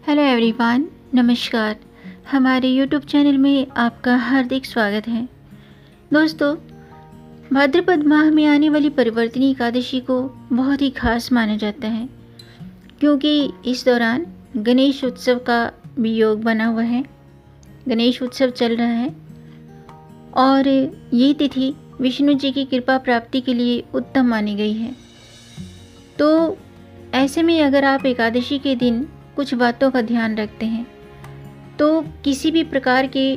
Hello everyone, नमस्कार। हमारे YouTube channel में आपका हार्दिक स्वागत है। दोस्तों, भाद्रपद माह में आने वाली परिवर्तनी एकादशी को बहुत ही खास माना जाता है, क्योंकि इस दौरान गणेश उत्सव का भी योग बना हुआ है। गणेश उत्सव चल रहा है और ये तिथि विष्णु जी की कृपा प्राप्ति के लिए उत्तम मानी गई है। तो ऐसे में अगर आप एकादशी के दिन कुछ बातों का ध्यान रखते हैं तो किसी भी प्रकार के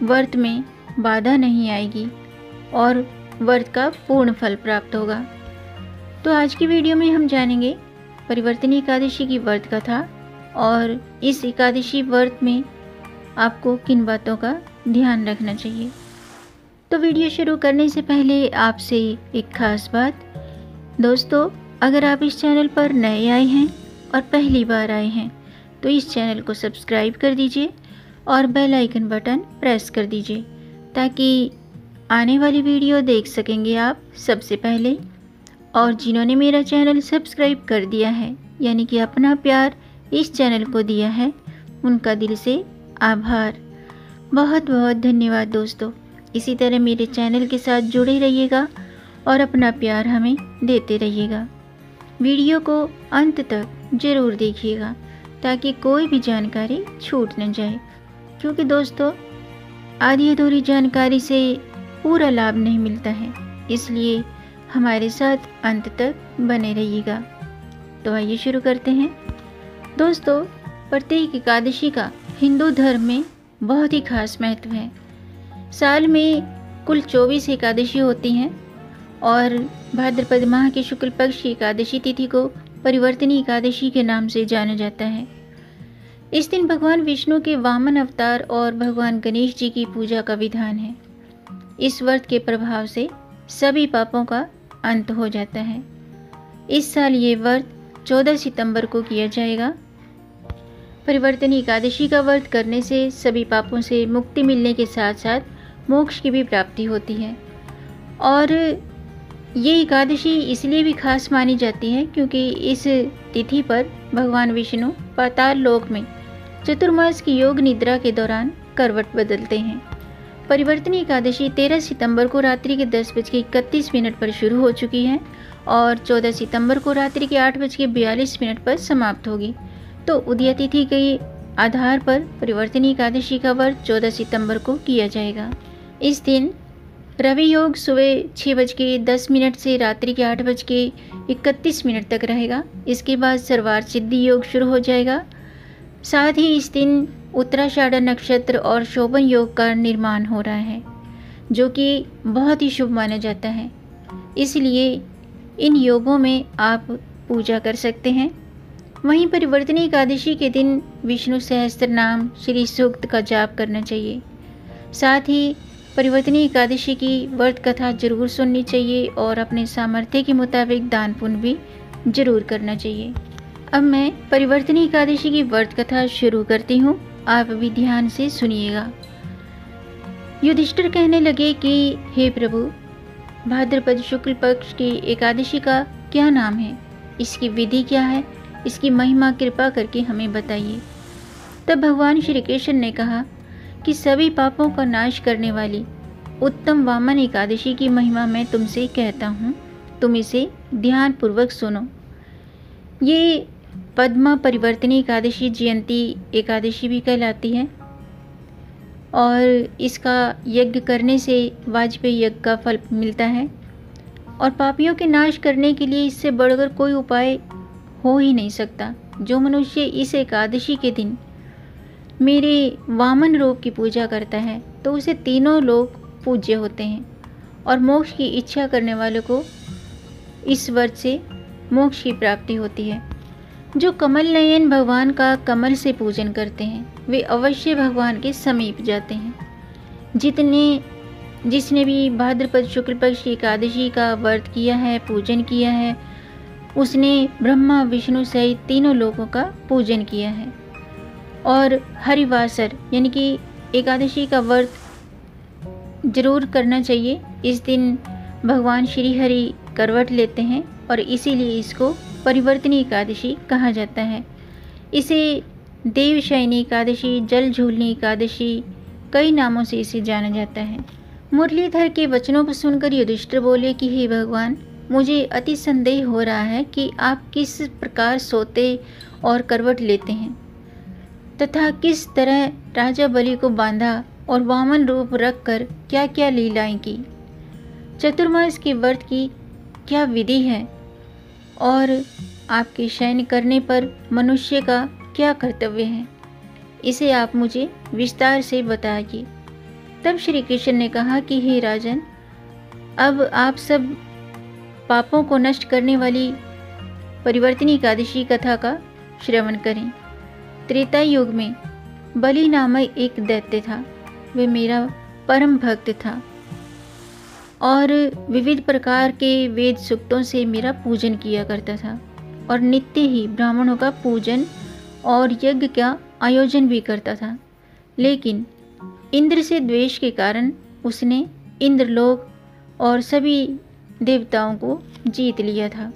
व्रत में बाधा नहीं आएगी और व्रत का पूर्ण फल प्राप्त होगा। तो आज की वीडियो में हम जानेंगे परिवर्तनी एकादशी की व्रत कथा और इस एकादशी व्रत में आपको किन बातों का ध्यान रखना चाहिए। तो वीडियो शुरू करने से पहले आपसे एक खास बात, दोस्तों, अगर आप इस चैनल पर नए आए हैं और पहली बार आए हैं तो इस चैनल को सब्सक्राइब कर दीजिए और बेल आइकन बटन प्रेस कर दीजिए ताकि आने वाली वीडियो देख सकेंगे आप सबसे पहले। और जिन्होंने मेरा चैनल सब्सक्राइब कर दिया है, यानी कि अपना प्यार इस चैनल को दिया है, उनका दिल से आभार, बहुत बहुत धन्यवाद। दोस्तों, इसी तरह मेरे चैनल के साथ जुड़े रहिएगा और अपना प्यार हमें देते रहिएगा। वीडियो को अंत तक ज़रूर देखिएगा ताकि कोई भी जानकारी छूट न जाए, क्योंकि दोस्तों आधी अधूरी जानकारी से पूरा लाभ नहीं मिलता है, इसलिए हमारे साथ अंत तक बने रहिएगा। तो आइए शुरू करते हैं। दोस्तों, प्रत्येक एकादशी का हिंदू धर्म में बहुत ही खास महत्व है। साल में कुल 24 एकादशी होती हैं और भाद्रपद माह के शुक्ल पक्ष की एकादशी तिथि को परिवर्तनी एकादशी के नाम से जाना जाता है। इस दिन भगवान विष्णु के वामन अवतार और भगवान गणेश जी की पूजा का विधान है। इस व्रत के प्रभाव से सभी पापों का अंत हो जाता है। इस साल ये व्रत 14 सितंबर को किया जाएगा। परिवर्तनी एकादशी का व्रत करने से सभी पापों से मुक्ति मिलने के साथ साथ मोक्ष की भी प्राप्ति होती है। और ये एकादशी इसलिए भी खास मानी जाती है क्योंकि इस तिथि पर भगवान विष्णु पाताल लोक में चतुर्मास की योग निद्रा के दौरान करवट बदलते हैं। परिवर्तनी एकादशी 13 सितंबर को रात्रि के 10:31 पर शुरू हो चुकी है और 14 सितंबर को रात्रि के 8:42 पर समाप्त होगी। तो उदय तिथि के आधार पर परिवर्तनी एकादशी का व्रत 14 सितंबर को किया जाएगा। इस दिन रवि योग सुबह 6:10 से रात्रि के 8:31 तक रहेगा। इसके बाद सर्वार्थ सिद्धि योग शुरू हो जाएगा। साथ ही इस दिन उत्तराषाढ़ नक्षत्र और शोभन योग का निर्माण हो रहा है, जो कि बहुत ही शुभ माना जाता है। इसलिए इन योगों में आप पूजा कर सकते हैं। वहीं परिवर्तनी एकादशी के दिन विष्णु सहस्त्र नाम श्री सूक्त का जाप करना चाहिए। साथ ही परिवर्तनी एकादशी की व्रत कथा जरूर सुननी चाहिए और अपने सामर्थ्य के मुताबिक दान पुण्य भी जरूर करना चाहिए। अब मैं परिवर्तनी एकादशी की व्रत कथा शुरू करती हूँ, आप भी ध्यान से सुनिएगा। युधिष्ठिर कहने लगे कि हे प्रभु, भाद्रपद शुक्ल पक्ष की एकादशी का क्या नाम है, इसकी विधि क्या है, इसकी महिमा कृपा करके हमें बताइए। तब भगवान श्री कृष्ण ने कहा कि सभी पापों का नाश करने वाली उत्तम वामन एकादशी की महिमा मैं तुमसे कहता हूँ, तुम इसे ध्यान पूर्वक सुनो। ये पद्मा परिवर्तनी एकादशी जयंती एकादशी भी कहलाती है और इसका यज्ञ करने से वाजपेयी यज्ञ का फल मिलता है और पापियों के नाश करने के लिए इससे बढ़कर कोई उपाय हो ही नहीं सकता। जो मनुष्य इस एकादशी के दिन मेरे वामन रूप की पूजा करता है तो उसे तीनों लोग पूज्य होते हैं और मोक्ष की इच्छा करने वालों को इस व्रत से मोक्ष की प्राप्ति होती है। जो कमल नयन भगवान का कमल से पूजन करते हैं वे अवश्य भगवान के समीप जाते हैं। जिसने भी भाद्रपद शुक्ल पक्ष की एकादशी का व्रत किया है, पूजन किया है, उसने ब्रह्मा विष्णु सहित तीनों लोगों का पूजन किया है। और हरिवासर यानी कि एकादशी का व्रत जरूर करना चाहिए। इस दिन भगवान श्री हरि करवट लेते हैं और इसीलिए इसको परिवर्तनी एकादशी कहा जाता है। इसे देवशयनी एकादशी, जल झूलनी एकादशी, कई नामों से इसे जाना जाता है। मुरलीधर के वचनों को सुनकर युधिष्ठिर बोले कि हे भगवान, मुझे अति संदेह हो रहा है कि आप किस प्रकार सोते और करवट लेते हैं तथा किस तरह राजा बलि को बांधा और वामन रूप रखकर क्या क्या लीलाएं की। चतुर्मास के व्रत की क्या विधि है और आपके शयन करने पर मनुष्य का क्या कर्तव्य है, इसे आप मुझे विस्तार से बताइए। तब श्री कृष्ण ने कहा कि हे राजन, अब आप सब पापों को नष्ट करने वाली परिवर्तनी एकादशी कथा का श्रवण करें। त्रेता युग में बलि नामक एक दैत्य था। वह मेरा परम भक्त था और विविध प्रकार के वेद सूक्तों से मेरा पूजन किया करता था और नित्य ही ब्राह्मणों का पूजन और यज्ञ का आयोजन भी करता था। लेकिन इंद्र से द्वेष के कारण उसने इंद्रलोक और सभी देवताओं को जीत लिया था।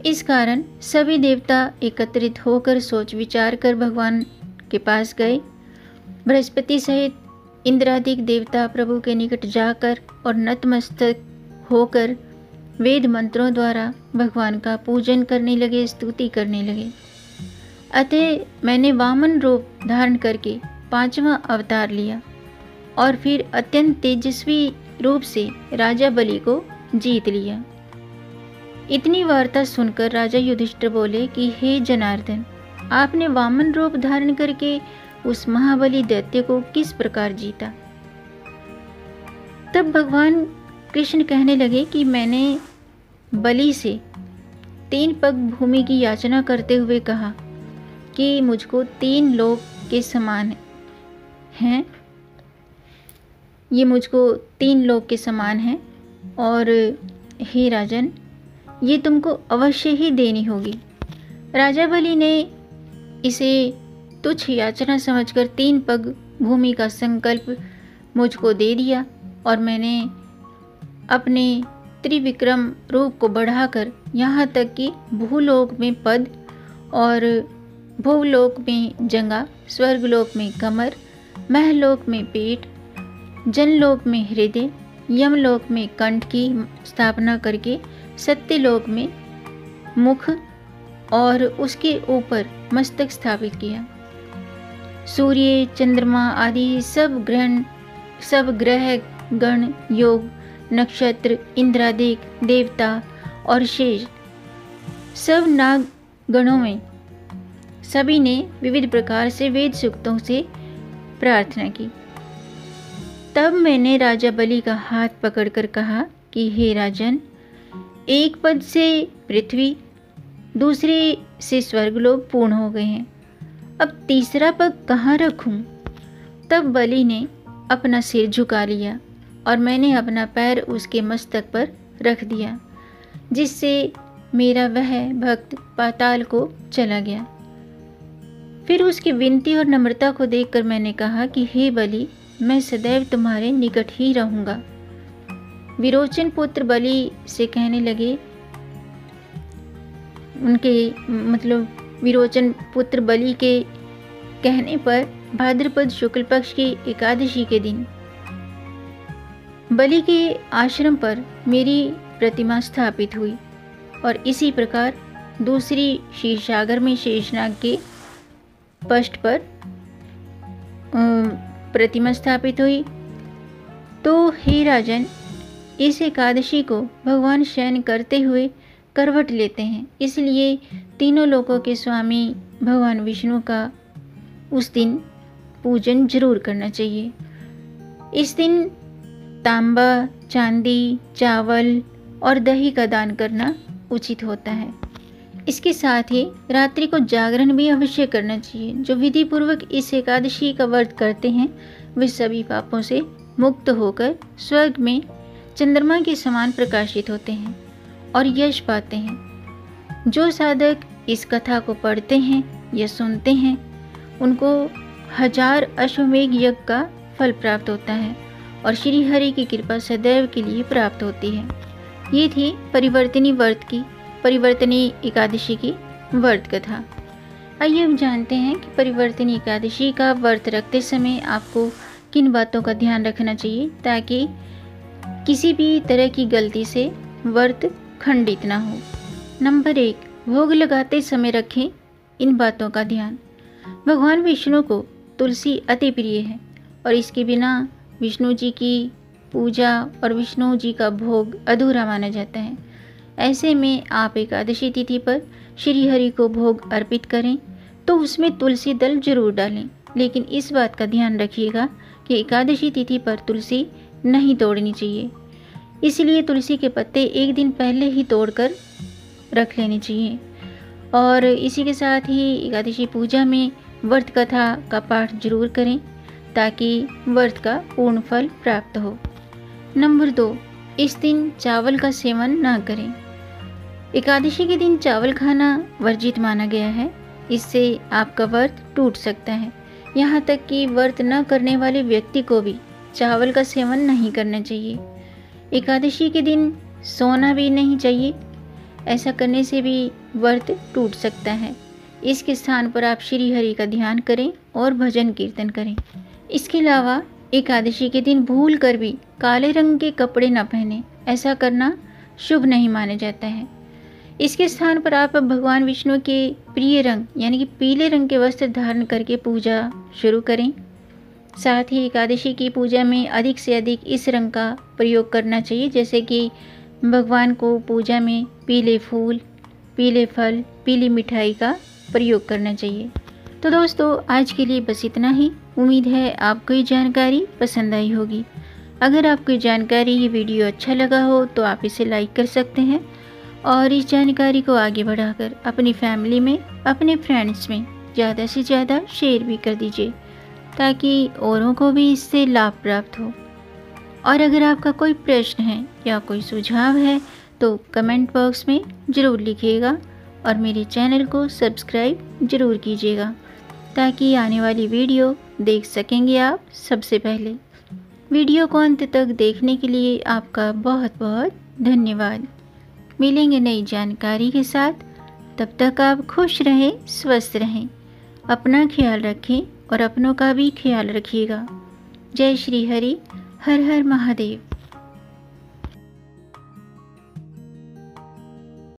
इस कारण सभी देवता एकत्रित होकर सोच विचार कर भगवान के पास गए। बृहस्पति सहित इंद्रादिक देवता प्रभु के निकट जाकर और नतमस्तक होकर वेद मंत्रों द्वारा भगवान का पूजन करने लगे, स्तुति करने लगे। अतः मैंने वामन रूप धारण करके 5वां अवतार लिया और फिर अत्यंत तेजस्वी रूप से राजा बलि को जीत लिया। इतनी वार्ता सुनकर राजा युधिष्ठिर बोले कि हे जनार्दन, आपने वामन रूप धारण करके उस महाबली दैत्य को किस प्रकार जीता। तब भगवान कृष्ण कहने लगे कि मैंने बलि से 3 पग भूमि की याचना करते हुए कहा कि मुझको 3 लोक के समान हैं, ये मुझको 3 लोक के समान हैं और हे राजन, ये तुमको अवश्य ही देनी होगी। राजा बलि ने इसे तुच्छ याचना समझकर 3 पग भूमि का संकल्प मुझको दे दिया और मैंने अपने त्रिविक्रम रूप को बढ़ाकर यहाँ तक कि भूलोक में पद और भूलोक में जंगा, स्वर्गलोक में कमर, महलोक में पेट, जनलोक में हृदय, यमलोक में कंठ की स्थापना करके सत्यलोक में मुख और उसके ऊपर मस्तक स्थापित किया। सूर्य, चंद्रमा आदि सब ग्रह गण, योग, नक्षत्र, इंद्रादिक देवता और शेष सब नाग गणों में सभी ने विविध प्रकार से वेद सूक्तों से प्रार्थना की। तब मैंने राजा बलि का हाथ पकड़कर कहा कि हे राजन, एक पद से पृथ्वी, दूसरे से स्वर्गलोक पूर्ण हो गए हैं, अब तीसरा पग कहाँ रखूं? तब बलि ने अपना सिर झुका लिया और मैंने अपना पैर उसके मस्तक पर रख दिया, जिससे मेरा वह भक्त पाताल को चला गया। फिर उसकी विनती और नम्रता को देखकर मैंने कहा कि हे बलि, मैं सदैव तुम्हारे निकट ही रहूंगा। विरोचन पुत्र बलि से कहने लगे, विरोचन पुत्र बलि के कहने पर भाद्रपद शुक्ल पक्ष की एकादशी के दिन बलि के आश्रम पर मेरी प्रतिमा स्थापित हुई और इसी प्रकार दूसरी क्षीरसागर में शेषनाग के पृष्ठ पर प्रतिमा स्थापित हुई। तो हे राजन, इस एकादशी को भगवान शयन करते हुए करवट लेते हैं, इसलिए तीनों लोकों के स्वामी भगवान विष्णु का उस दिन पूजन जरूर करना चाहिए। इस दिन तांबा, चांदी, चावल और दही का दान करना उचित होता है। इसके साथ ही रात्रि को जागरण भी अवश्य करना चाहिए। जो विधि पूर्वक इस एकादशी का व्रत करते हैं वे सभी पापों से मुक्त होकर स्वर्ग में चंद्रमा के समान प्रकाशित होते हैं और यश पाते हैं। जो साधक इस कथा को पढ़ते हैं या सुनते हैं उनको 1000 अश्वमेघ यज्ञ का फल प्राप्त होता है और श्री हरि की कृपा सदैव के लिए प्राप्त होती है। ये थी परिवर्तनी एकादशी की व्रत कथा। आइए हम जानते हैं कि परिवर्तनी एकादशी का व्रत रखते समय आपको किन बातों का ध्यान रखना चाहिए ताकि किसी भी तरह की गलती से व्रत खंडित ना हो। नंबर 1, भोग लगाते समय रखें इन बातों का ध्यान। भगवान विष्णु को तुलसी अति प्रिय है और इसके बिना विष्णु जी की पूजा और विष्णु जी का भोग अधूरा माना जाता है। ऐसे में आप एकादशी तिथि पर श्री हरि को भोग अर्पित करें तो उसमें तुलसी दल जरूर डालें, लेकिन इस बात का ध्यान रखिएगा कि एकादशी तिथि पर तुलसी नहीं तोड़नी चाहिए। इसलिए तुलसी के पत्ते एक दिन पहले ही तोड़कर रख लेने चाहिए। और इसी के साथ ही एकादशी पूजा में व्रत कथा का पाठ जरूर करें ताकि व्रत का पूर्ण फल प्राप्त हो। नंबर 2, इस दिन चावल का सेवन न करें। एकादशी के दिन चावल खाना वर्जित माना गया है। इससे आपका व्रत टूट सकता है। यहाँ तक कि व्रत न करने वाले व्यक्ति को भी चावल का सेवन नहीं करना चाहिए। एकादशी के दिन सोना भी नहीं चाहिए। ऐसा करने से भी व्रत टूट सकता है। इसके स्थान पर आप श्री हरि का ध्यान करें और भजन कीर्तन करें। इसके अलावा एकादशी के दिन भूल कर भी काले रंग के कपड़े न पहने। ऐसा करना शुभ नहीं माना जाता है। इसके स्थान पर आप भगवान विष्णु के प्रिय रंग यानी कि पीले रंग के वस्त्र धारण करके पूजा शुरू करें। साथ ही एकादशी की पूजा में अधिक से अधिक इस रंग का प्रयोग करना चाहिए, जैसे कि भगवान को पूजा में पीले फूल, पीले फल, पीली मिठाई का प्रयोग करना चाहिए। तो दोस्तों, आज के लिए बस इतना ही। उम्मीद है आपको ये जानकारी पसंद आई होगी। अगर आपको ये जानकारी, ये वीडियो अच्छा लगा हो तो आप इसे लाइक कर सकते हैं और इस जानकारी को आगे बढ़ाकर अपनी फैमिली में, अपने फ्रेंड्स में ज़्यादा से ज़्यादा शेयर भी कर दीजिए ताकि औरों को भी इससे लाभ प्राप्त हो। और अगर आपका कोई प्रश्न है या कोई सुझाव है तो कमेंट बॉक्स में ज़रूर लिखिएगा और मेरे चैनल को सब्सक्राइब ज़रूर कीजिएगा ताकि आने वाली वीडियो देख सकेंगे आप सबसे पहले। वीडियो को अंत तक देखने के लिए आपका बहुत बहुत धन्यवाद। मिलेंगे नई जानकारी के साथ। तब तक आप खुश रहें, स्वस्थ रहें, अपना ख्याल रखें और अपनों का भी ख्याल रखिएगा। जय श्री हरि। हर हर महादेव।